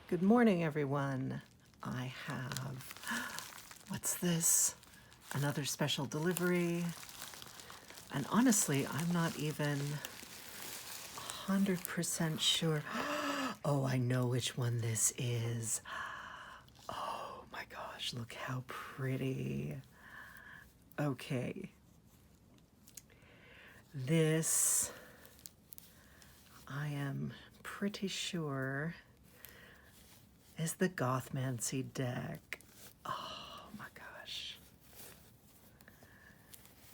Good morning, everyone. I have, what's this? Another special delivery. And honestly, I'm not even 100% sure. Oh, I know which one this is. Oh my gosh, look how pretty. Okay. This, I am pretty sure, is the Gothmancy deck. Oh my gosh.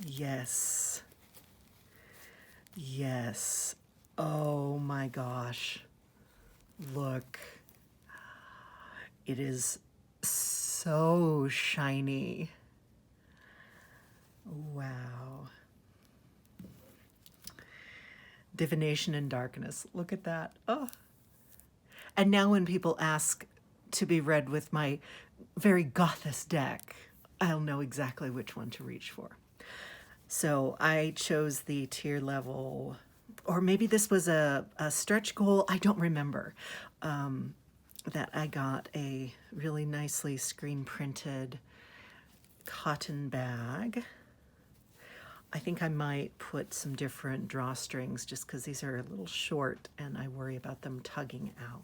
Yes. Yes. Oh my gosh. Look. It is so shiny. Wow. Divination and darkness. Look at that. Oh. And now when people ask to be read with my very gothist deck, I'll know exactly which one to reach for. So I chose the tier level, or maybe this was a stretch goal, I don't remember, that I got a really nicely screen printed cotton bag. I think I might put some different drawstrings just because these are a little short and I worry about them tugging out.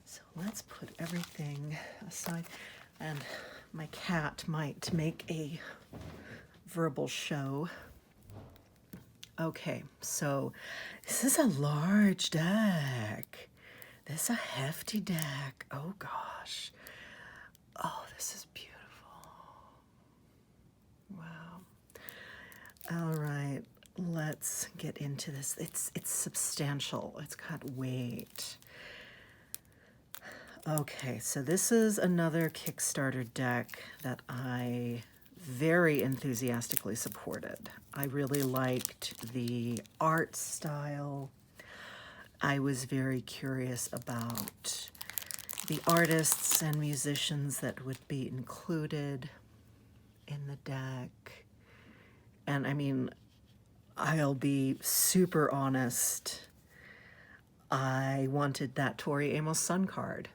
So let's put everything aside, and my cat might make a verbal show. Okay, so this is a large deck. This is a hefty deck. Oh gosh. Oh, this is beautiful. Wow. All right, let's get into this. It's substantial. It's got weight. Okay, so this is another Kickstarter deck that I very enthusiastically supported. I really liked the art style. I was very curious about the artists and musicians that would be included in the deck. And I mean, I'll be super honest. I wanted that Tori Amos Sun card.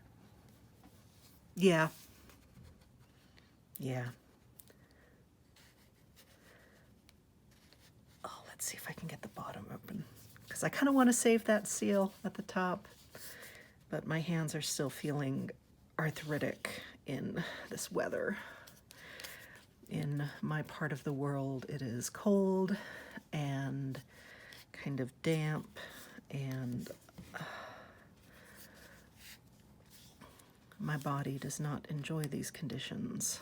Yeah. Yeah. Oh, let's see if I can get the bottom open, because I kind of want to save that seal at the top, but my hands are still feeling arthritic in this weather. In my part of the world, it is cold and kind of damp, and my body does not enjoy these conditions,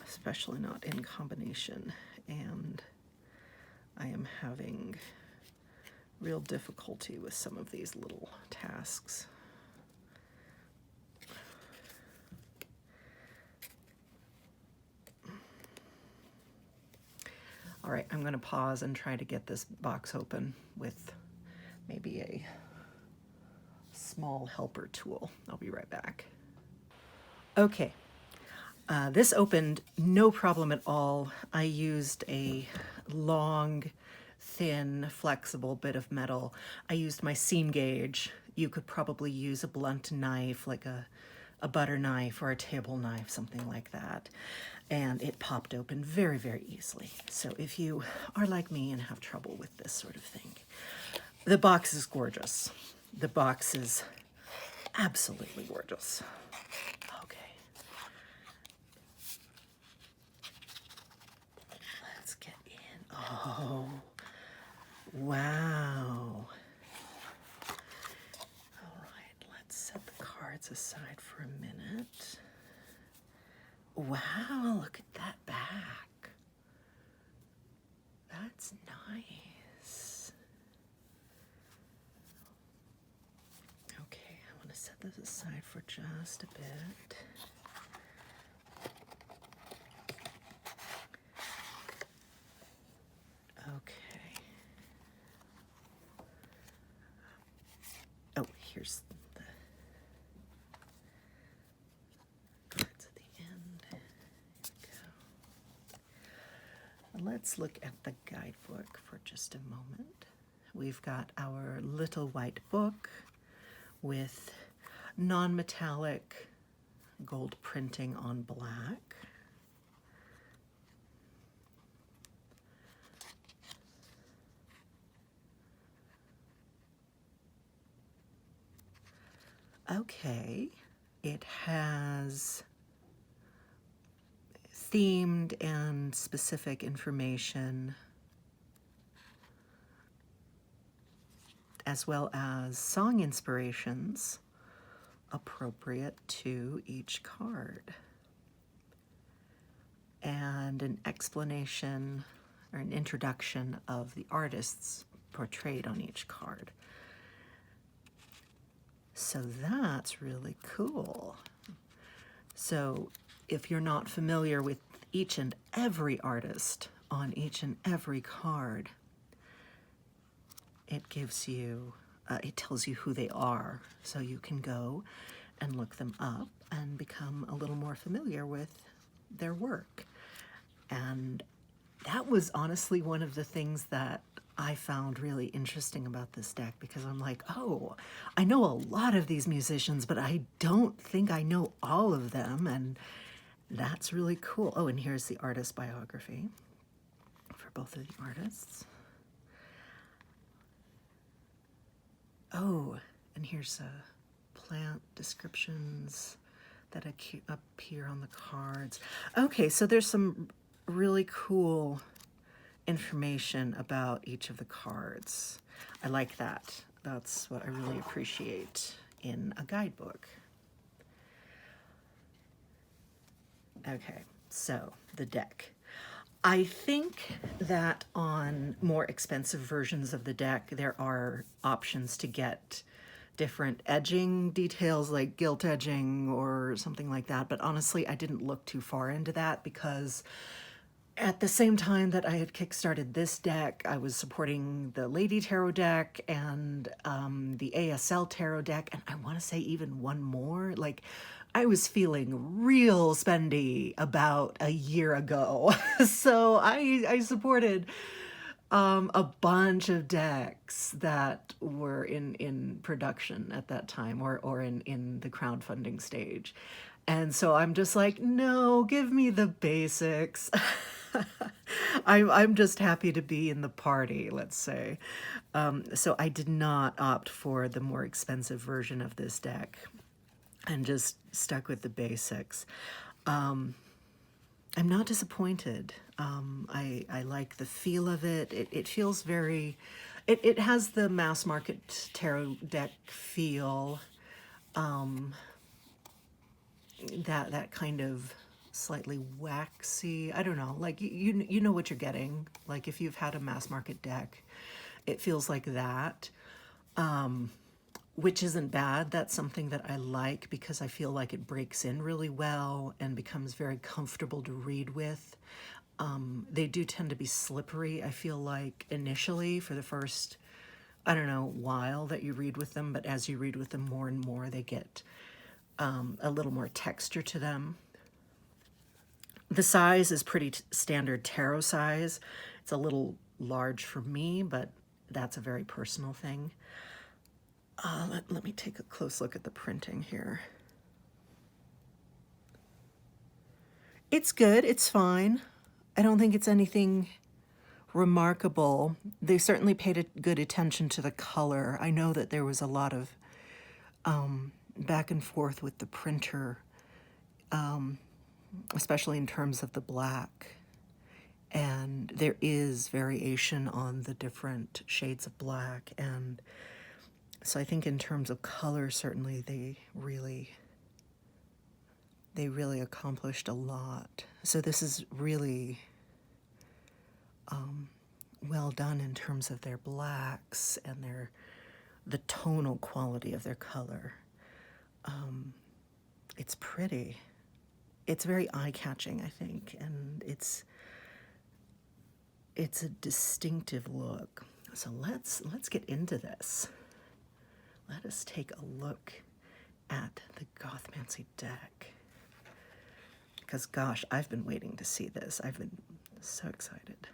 especially not in combination, and I am having real difficulty with some of these little tasks. All right, I'm going to pause and try to get this box open with maybe a small helper tool. I'll be right back. Okay, this opened no problem at all. I used a long, thin, flexible bit of metal. I used my seam gauge. You could probably use a blunt knife, like a butter knife or a table knife, something like that. And it popped open very, very easily. So if you are like me and have trouble with this sort of thing, the box is gorgeous. The box is absolutely gorgeous. Okay. Let's get in. Oh, wow. All right, let's set the cards aside for a minute. Wow, look at that back. That's nice. Okay, I want to set this aside for just a bit. Okay. Oh, here's the cards at the end. Here we go. Let's look at the guidebook for just a moment. We've got our little white book with non-metallic gold printing on black. Okay, it has themed and specific information, as well as song inspirations appropriate to each card, and an explanation or an introduction of the artists portrayed on each card. So that's really cool. So if you're not familiar with each and every artist on each and every card, it gives you, it tells you who they are. So you can go and look them up and become a little more familiar with their work. And that was honestly one of the things that I found really interesting about this deck, because I'm like, oh, I know a lot of these musicians, but I don't think I know all of them, and that's really cool. Oh, and here's the artist biography for both of the artists. Oh, and here's plant descriptions that appear on the cards. Okay, so there's some really cool information about each of the cards. I like that. That's what I really appreciate in a guidebook. Okay, so the deck. I think that on more expensive versions of the deck, there are options to get different edging details, like gilt edging or something like that. But honestly, I didn't look too far into that, because at the same time that I had kickstarted this deck, I was supporting the Lady Tarot deck and the ASL Tarot deck, and I want to say even one more. Like, I was feeling real spendy about a year ago. So I supported a bunch of decks that were in production at that time, or in the crowdfunding stage. And so I'm just like, no, give me the basics. I'm just happy to be in the party, let's say. So I did not opt for the more expensive version of this deck and just stuck with the basics. I'm not disappointed. I like the feel of it. It feels very, it has the mass market tarot deck feel. That kind of slightly waxy, I don't know, like you know what you're getting. Like if you've had a mass market deck, it feels like that, which isn't bad. That's something that I like, because I feel like it breaks in really well and becomes very comfortable to read with. They do tend to be slippery, I feel like, initially for the first, I don't know, while that you read with them, but as you read with them more and more, they get a little more texture to them. The size is pretty standard tarot size. It's a little large for me, but that's a very personal thing. Let me take a close look at the printing here. It's good, it's fine. I don't think it's anything remarkable. They certainly paid a good attention to the color. I know that there was a lot of back and forth with the printer, especially in terms of the black. And there is variation on the different shades of black. And so I think in terms of color, certainly they really accomplished a lot. So this is really well done in terms of their blacks and the tonal quality of their color. It's pretty. It's very eye-catching, I think, and it's a distinctive look. So let's get into this. Let us take a look at the Gothmancy deck. Because gosh, I've been waiting to see this. I've been so excited.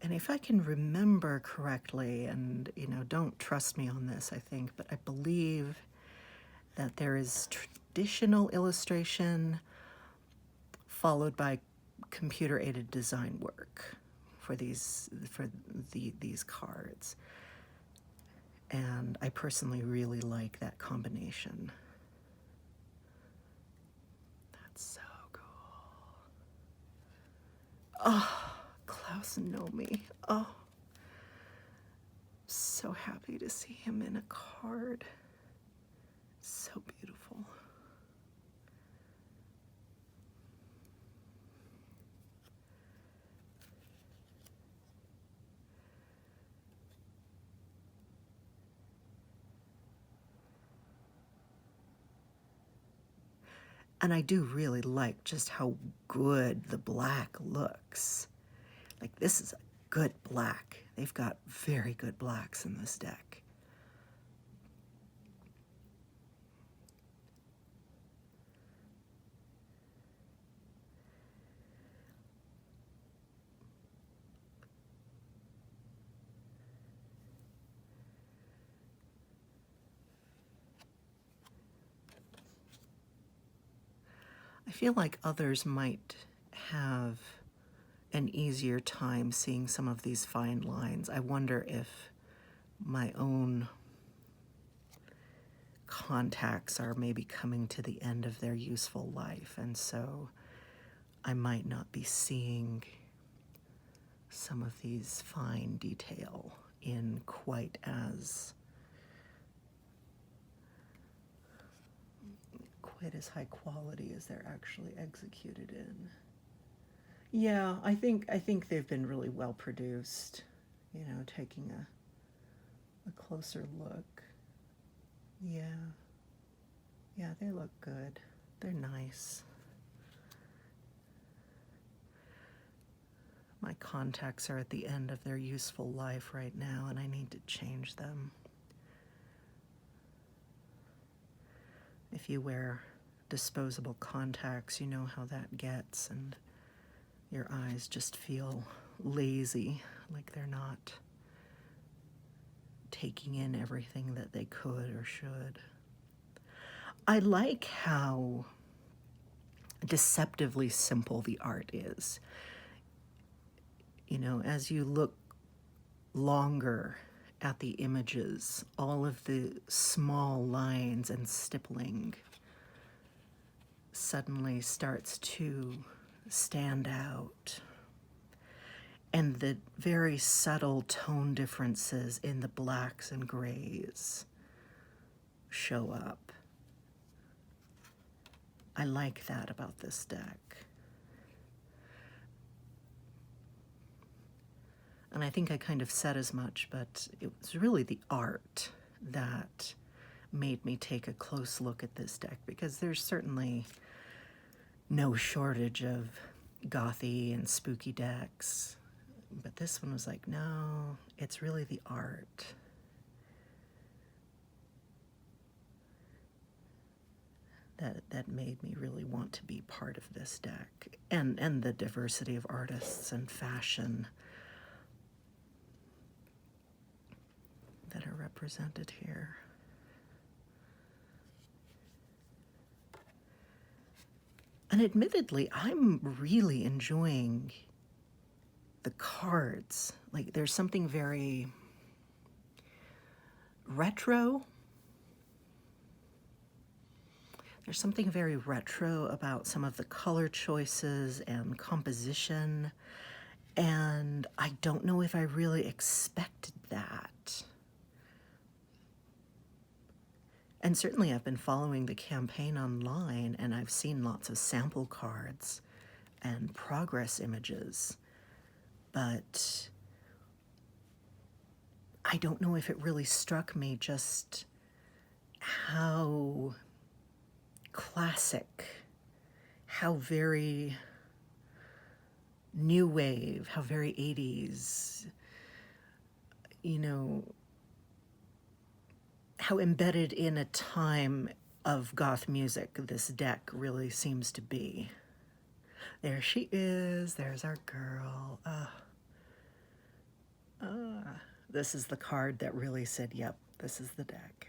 And if I can remember correctly, and don't trust me on this, I think, but I believe that there is traditional illustration followed by computer-aided design work for these cards. And I personally really like that combination. That's so cool. Oh, Klaus Nomi. Oh, so happy to see him in a card. So beautiful. And I do really like just how good the black looks. Like, this is a good black. They've got very good blacks in this deck. I feel like others might have an easier time seeing some of these fine lines. I wonder if my own contacts are maybe coming to the end of their useful life, and so I might not be seeing some of these fine detail in quite as high quality as they're actually executed in. Yeah, I think they've been really well produced, taking a closer look. Yeah. Yeah, they look good. They're nice. My contacts are at the end of their useful life right now, and I need to change them. If you wear disposable contacts, you know how that gets, and your eyes just feel lazy, like they're not taking in everything that they could or should. I like how deceptively simple the art is. As you look longer at the images, all of the small lines and stippling suddenly starts to stand out. And the very subtle tone differences in the blacks and grays show up. I like that about this deck. And I think I kind of said as much, but it was really the art that made me take a close look at this deck, because there's certainly no shortage of gothy and spooky decks. But this one was like, no, it's really the art. That made me really want to be part of this deck. And the diversity of artists and fashion that are represented here. And admittedly, I'm really enjoying the cards. Like, there's something very retro. There's something very retro about some of the color choices and composition. And I don't know if I really expected that. And certainly I've been following the campaign online, and I've seen lots of sample cards and progress images. But I don't know if it really struck me just how classic, how very new wave, how very 80s, how embedded in a time of goth music this deck really seems to be. There she is. There's our girl. This is the card that really said, yep, this is the deck.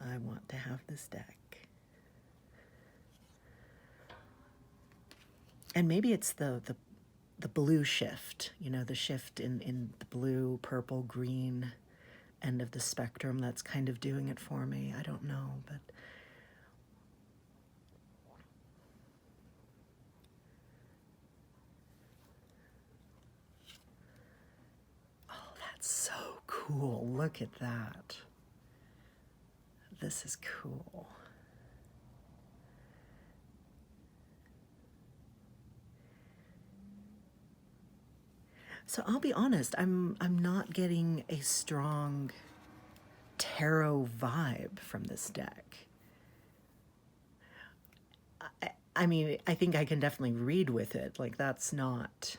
I want to have this deck. And maybe it's the blue shift, you know, the shift in the blue, purple, green end of the spectrum that's kind of doing it for me. I don't know, but oh, that's so cool. Look at that. This is cool. So I'll be honest, I'm not getting a strong tarot vibe from this deck. I mean, I think I can definitely read with it. Like that's not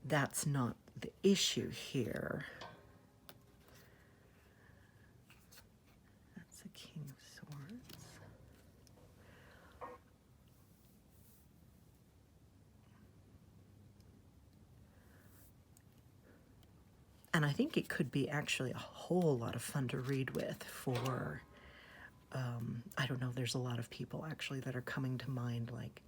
the issue here. That's the King of Swords. And I think it could be actually a whole lot of fun to read with for, I don't know, there's a lot of people actually that are coming to mind, like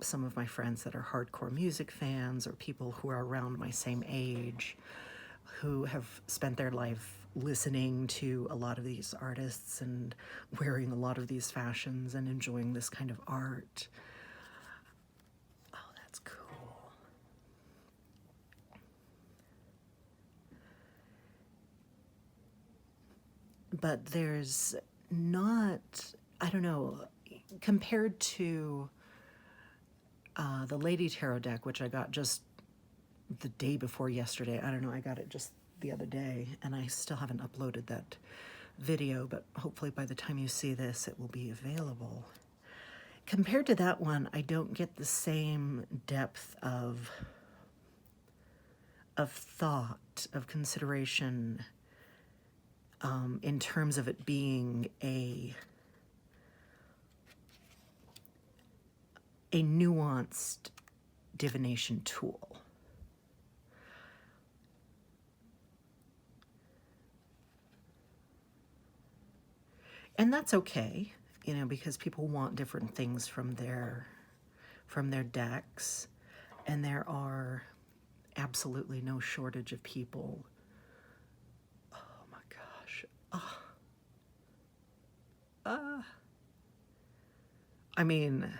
some of my friends that are hardcore music fans, or people who are around my same age, who have spent their life listening to a lot of these artists and wearing a lot of these fashions and enjoying this kind of art. Oh, that's cool. But there's not, I don't know, compared to the Lady Tarot deck, which I got just the day before yesterday. I don't know, I got it just the other day, and I still haven't uploaded that video, but hopefully by the time you see this, it will be available. Compared to that one, I don't get the same depth of thought, of consideration, in terms of it being a nuanced divination tool. And that's okay, you know, because people want different things from their decks, and there are absolutely no shortage of people. Oh my gosh. I mean,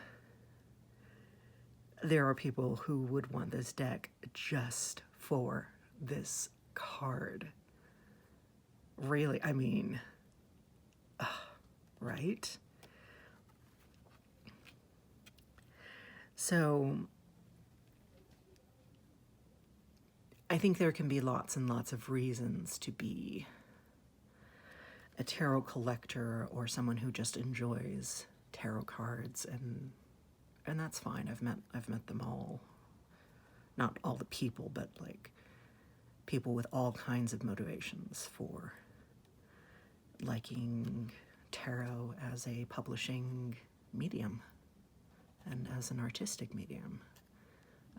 there are people who would want this deck just for this card. Really, I mean, right? So I think there can be lots and lots of reasons to be a tarot collector or someone who just enjoys tarot cards, and that's fine. I've met them all. Not all the people, but like people with all kinds of motivations for liking tarot as a publishing medium and as an artistic medium.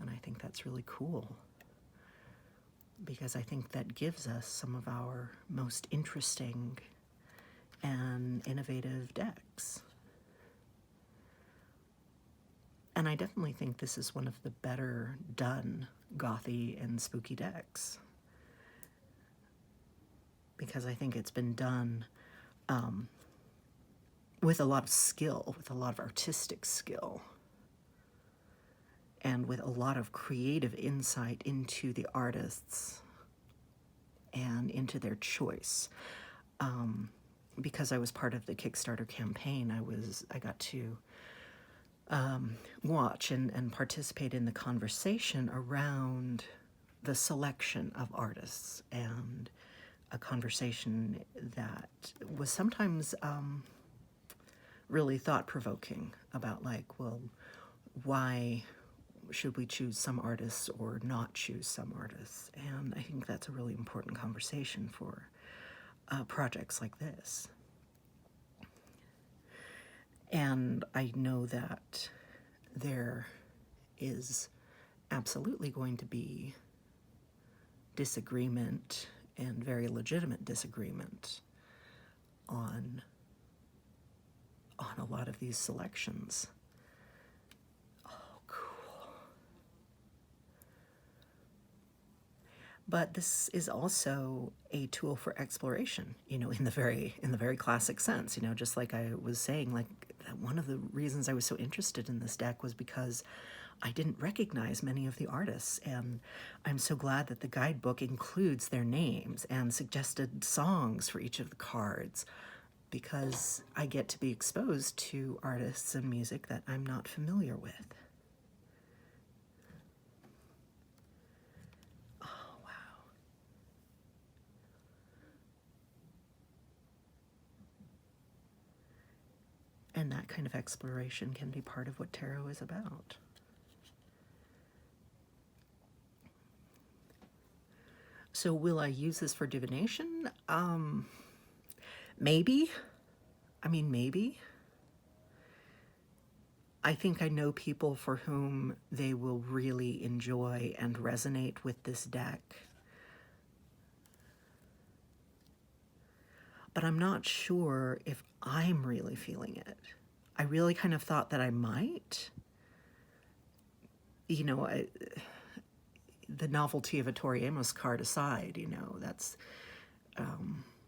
And I think that's really cool, because I think that gives us some of our most interesting and innovative decks. And I definitely think this is one of the better done gothy and spooky decks, because I think it's been done with a lot of skill, with a lot of artistic skill, and with a lot of creative insight into the artists and into their choice. Because I was part of the Kickstarter campaign, I got to watch and participate in the conversation around the selection of artists, and a conversation that was sometimes really thought-provoking about, like, well, why should we choose some artists or not choose some artists? And I think that's a really important conversation for projects like this. And I know that there is absolutely going to be disagreement, and very legitimate disagreement, on a lot of these selections. Oh, cool. But this is also a tool for exploration, in the very classic sense, just like I was saying, like one of the reasons I was so interested in this deck was because I didn't recognize many of the artists, and I'm so glad that the guidebook includes their names and suggested songs for each of the cards, because I get to be exposed to artists and music that I'm not familiar with. Oh, wow. And that kind of exploration can be part of what tarot is about. So will I use this for divination? Maybe. I mean, maybe. I think I know people for whom they will really enjoy and resonate with this deck. But I'm not sure if I'm really feeling it. I really kind of thought that I might. The novelty of a Tori Amos card aside, that's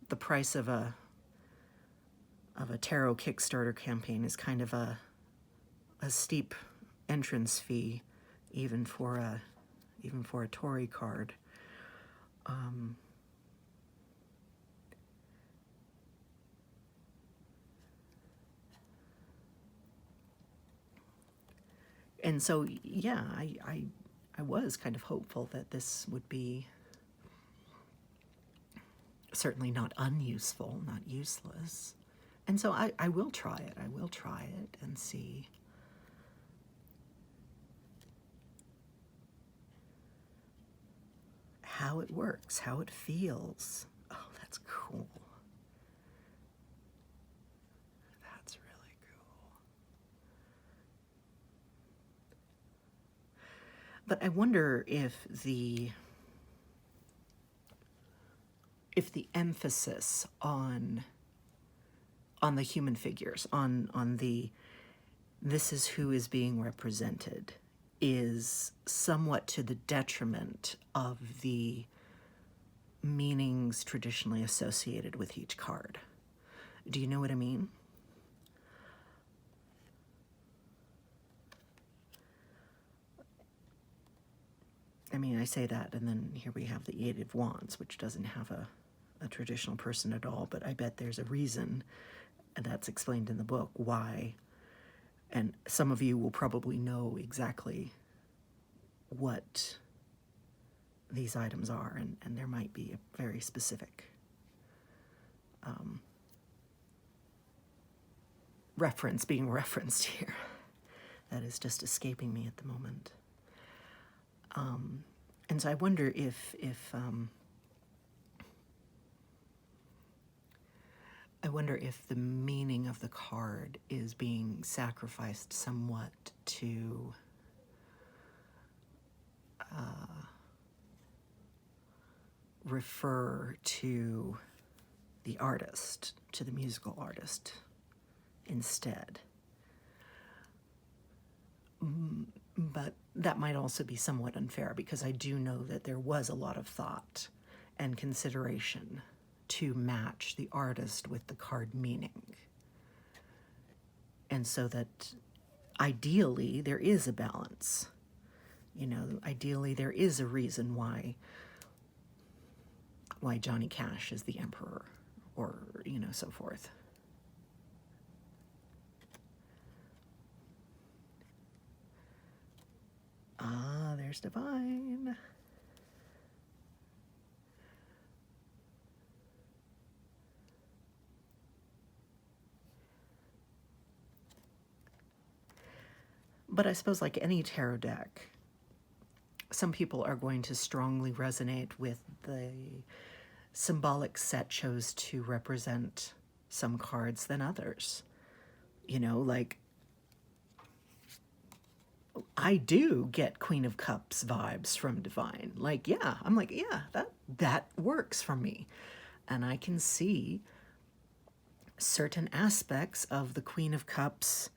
the price of a tarot Kickstarter campaign is kind of a steep entrance fee, even for a Tori card. And so, yeah, I was kind of hopeful that this would be certainly not unuseful, not useless. And so I will try it. I will try it and see. How it works, how it feels. Oh, that's cool. That's really cool. But I wonder if the emphasis on the human figures, on the this is who is being represented, is somewhat to the detriment of the meanings traditionally associated with each card. Do you know what I mean? I mean, I say that, and then here we have the Eight of Wands, which doesn't have a traditional person at all, but I bet there's a reason, and that's explained in the book, why. And some of you will probably know exactly what these items are, and there might be a very specific reference being referenced here that is just escaping me at the moment. And so I wonder if the meaning of the card is being sacrificed somewhat to refer to the artist, to the musical artist instead. But that might also be somewhat unfair, because I do know that there was a lot of thought and consideration to match the artist with the card meaning. And so that ideally there is a balance. Ideally there is a reason why Johnny Cash is the emperor, or, so forth. Ah, there's Divine. But I suppose, like any tarot deck, some people are going to strongly resonate with the symbolic set chose to represent some cards than others. Like I do get Queen of Cups vibes from Divine. Like, yeah, I'm like, yeah, that works for me. And I can see certain aspects of the Queen of Cups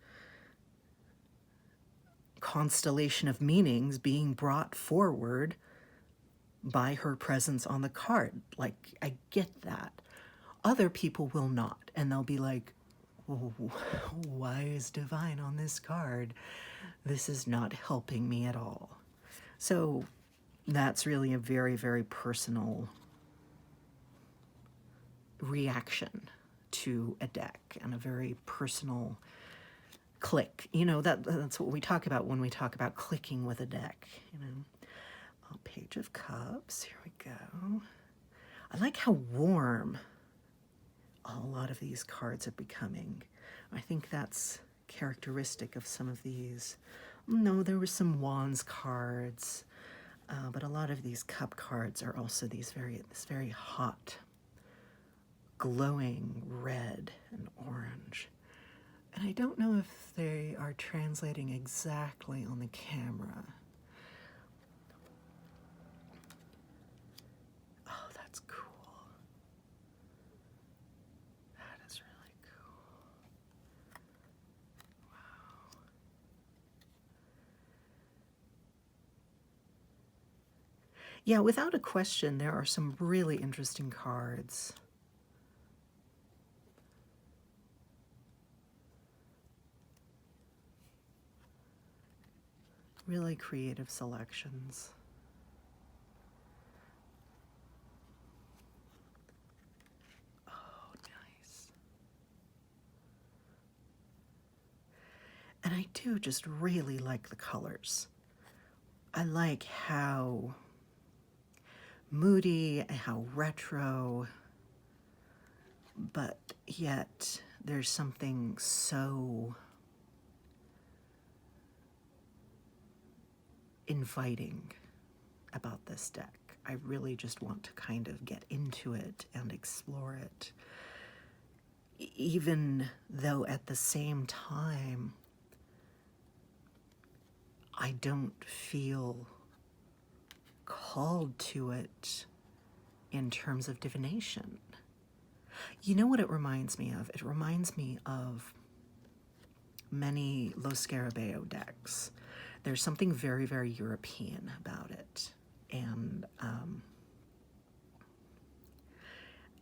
constellation of meanings being brought forward by her presence on the card. Like, I get that. Other people will not, and they'll be like, "Oh, why is Divine on this card? This is not helping me at all." So that's really a very, very personal reaction to a deck and a very personal click. You know, that's what we talk about when we talk about clicking with a deck, you know. Page of Cups, here we go. I like how warm a lot of these cards are becoming. I think that's characteristic of some of these. No, there were some Wands cards, but a lot of these Cup cards are also this very hot, glowing red and orange. And I don't know if they are translating exactly on the camera. Oh, that's cool. That is really cool. Wow. Yeah, without a question, there are some really interesting cards. Really creative selections. Oh, nice. And I do just really like the colors. I like how moody, how retro, but yet there's something so inviting about this deck. I really just want to kind of get into it and explore it, even though at the same time I don't feel called to it in terms of divination. You know what it reminds me of? It reminds me of many Lo Scarabeo decks. There's something very, very European about it. And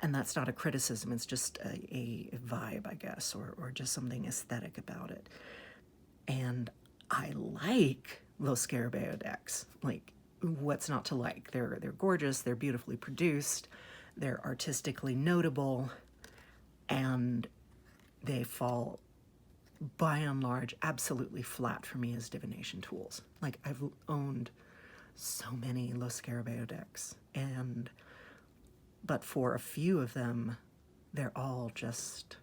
that's not a criticism, it's just a vibe, I guess, or just something aesthetic about it. And I like Los Scarabeo decks. Like, what's not to like? They're gorgeous, they're beautifully produced, they're artistically notable, and they fall, by and large, absolutely flat for me as divination tools. Like, I've owned so many Los Scarabeo decks, but for a few of them, they're all just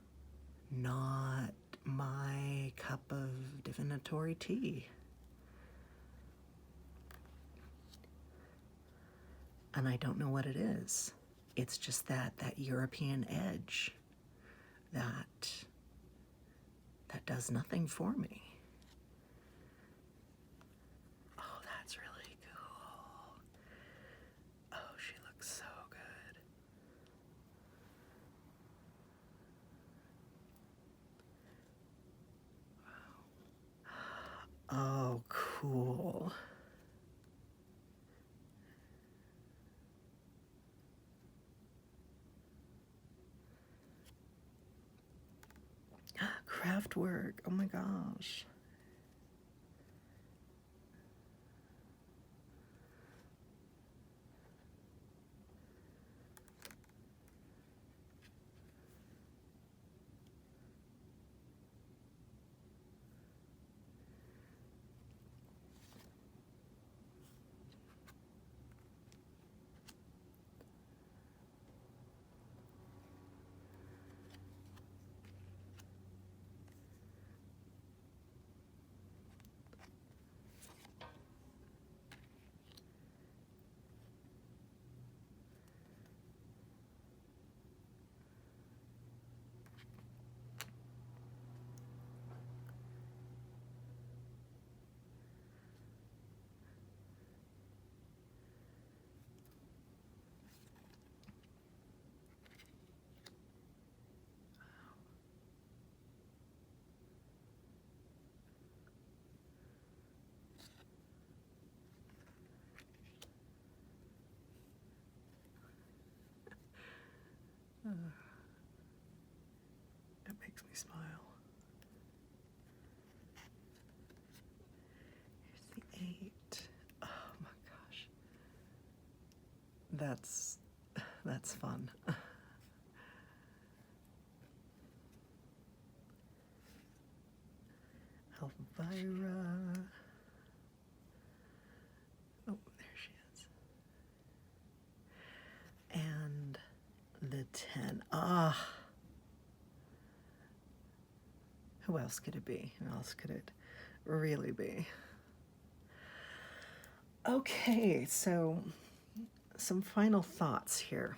not my cup of divinatory tea. And I don't know what it is. It's just that European edge that does nothing for me. Oh, that's really cool. Oh, she looks so good. Wow. Oh, cool. Craft work. Oh my gosh. That's fun. Elvira. Oh, there she is. And the 10. Ah. Who else could it be? Who else could it really be? Okay, so some final thoughts here.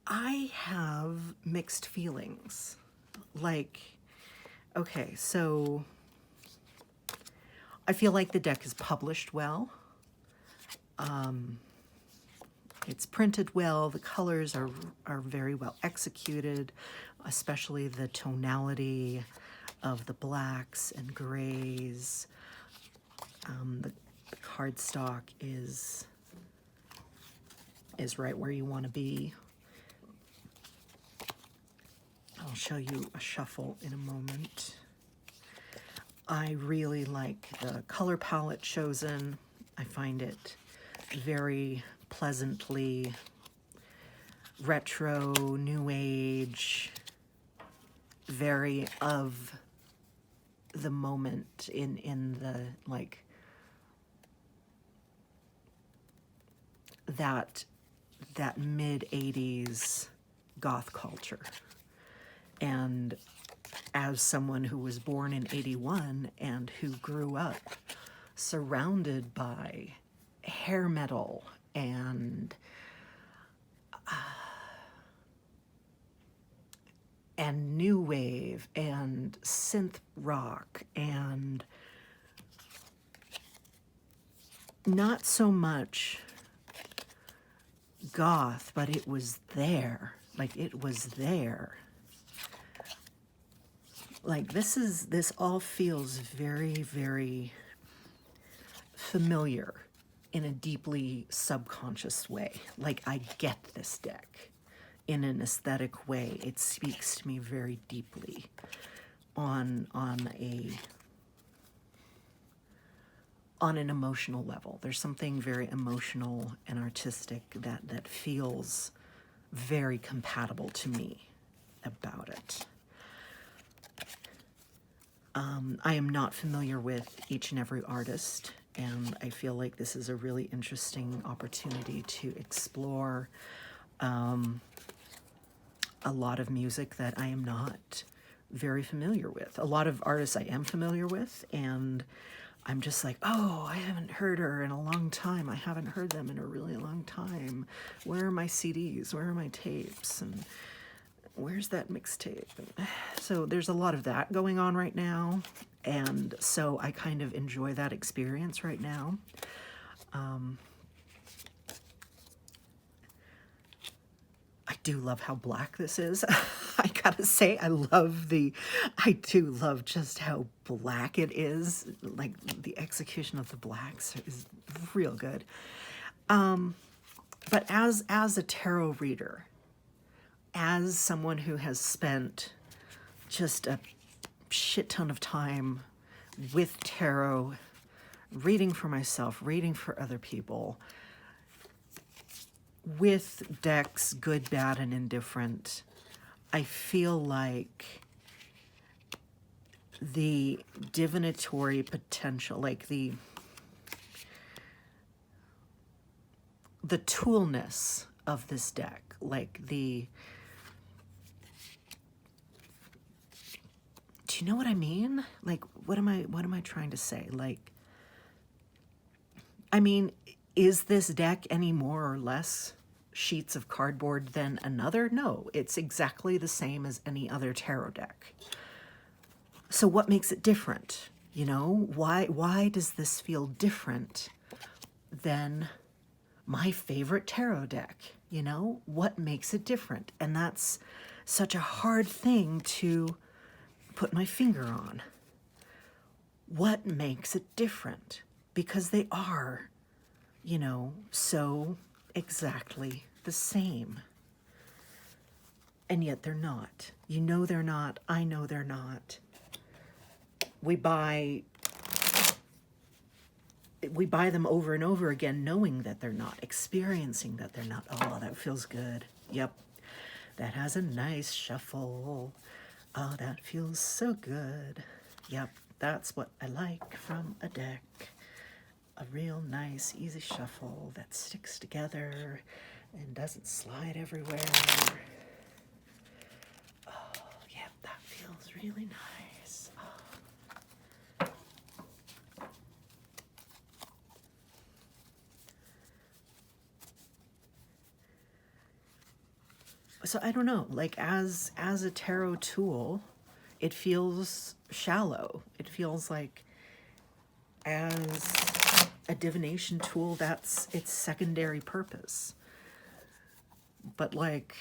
I have mixed feelings. Like, okay, so I feel like the deck is published well. It's printed well. The colors are very well executed, especially the tonality of the blacks and grays. The cardstock is right where you want to be. I'll show you a shuffle in a moment. I really like the color palette chosen. I find it very pleasantly retro, new age, very of the moment in the, like, that mid-80s goth culture. And as someone who was born in 81 and who grew up surrounded by hair metal and new wave and synth rock and not so much goth, but it was there. Like, it was there. Like, this all feels very, very familiar in a deeply subconscious way. Like, I get this deck in an aesthetic way. It speaks to me very deeply on an emotional level. There's something very emotional and artistic that feels very compatible to me about it. I am not familiar with each and every artist, and I feel like this is a really interesting opportunity to explore a lot of music that I am not very familiar with. A lot of artists I am familiar with, and I'm just like, oh, I haven't heard her in a long time. I haven't heard them in a really long time. Where are my CDs? Where are my tapes? And where's that mixtape? So there's a lot of that going on right now. And so I kind of enjoy that experience right now. I do love how black this is. I gotta say, I do love just how black it is. Like, the execution of the blacks is real good. But as a tarot reader, as someone who has spent just a shit ton of time with tarot, reading for myself, reading for other people, with decks, good, bad, and indifferent, I feel like the divinatory potential, like the toolness of this deck, like do you know what I mean? Like, what am I trying to say? Like, I mean, is this deck any more or less sheets of cardboard than another? No, it's exactly the same as any other tarot deck. So what makes it different? You know, why does this feel different than my favorite tarot deck? You know, what makes it different? And that's such a hard thing to put my finger on. What makes it different? Because they are, you know, so exactly the same. And yet they're not. You know they're not. I know they're not. We buy we buy them over and over again, knowing that they're not, experiencing that they're not. Oh, that feels good. Yep. That has a nice shuffle. Oh, that feels so good. Yep, that's what I like from a deck. A real nice, easy shuffle that sticks together and doesn't slide everywhere. Oh, yep, that feels really nice. Oh. So I don't know, like as a tarot tool, it feels shallow. It feels like as a divination tool, that's its secondary purpose. But like,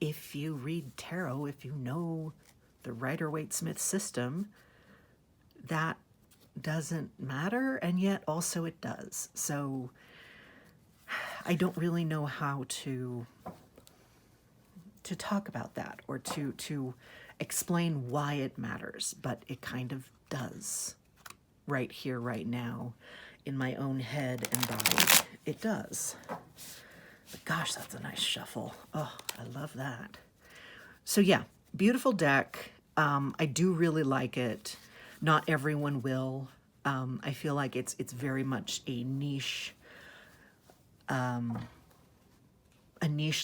if you read tarot, if you know the Rider-Waite-Smith system, that doesn't matter, and yet also it does. So I don't really know how to talk about that or to explain why it matters, but it kind of does. Right here, right now, in my own head and body, it does. But gosh, that's a nice shuffle. Oh, I love that. So yeah, beautiful deck. I do really like it. Not everyone will. I feel like it's very much a niche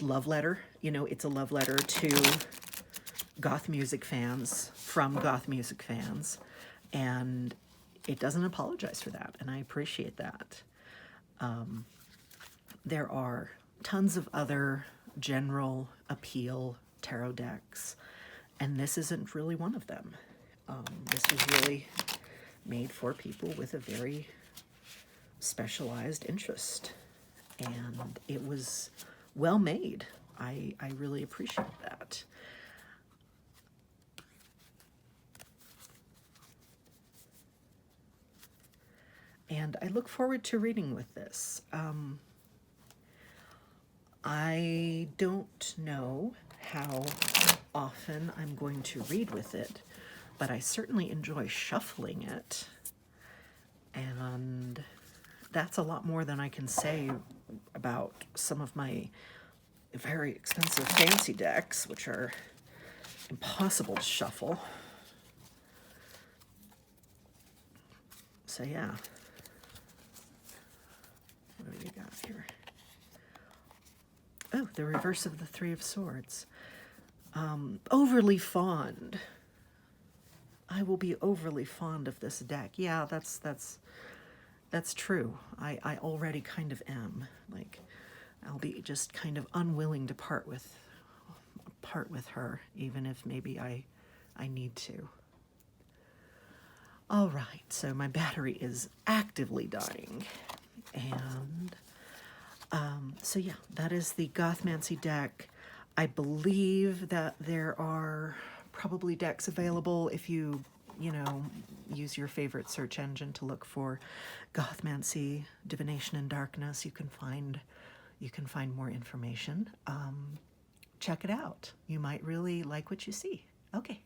love letter. You know, it's a love letter to goth music fans, from goth music fans, and it doesn't apologize for that, and I appreciate that. There are tons of other general appeal tarot decks, and this isn't really one of them. This was really made for people with a very specialized interest, and it was well made. I really appreciate that. And I look forward to reading with this. I don't know how often I'm going to read with it, but I certainly enjoy shuffling it. And that's a lot more than I can say about some of my very expensive fancy decks, which are impossible to shuffle. So yeah. What do we got here? Oh, the reverse of the Three of Swords. Overly fond. I will be overly fond of this deck. Yeah, that's true. I already kind of am. Like, I'll be just kind of unwilling to part with her, even if maybe I need to. All right, so my battery is actively dying, and so yeah, that is the Gothmancy deck. I believe that there are probably decks available if you use your favorite search engine to look for Gothmancy, Divination and Darkness. You can find more information. Check it out. You might really like what you see. Okay.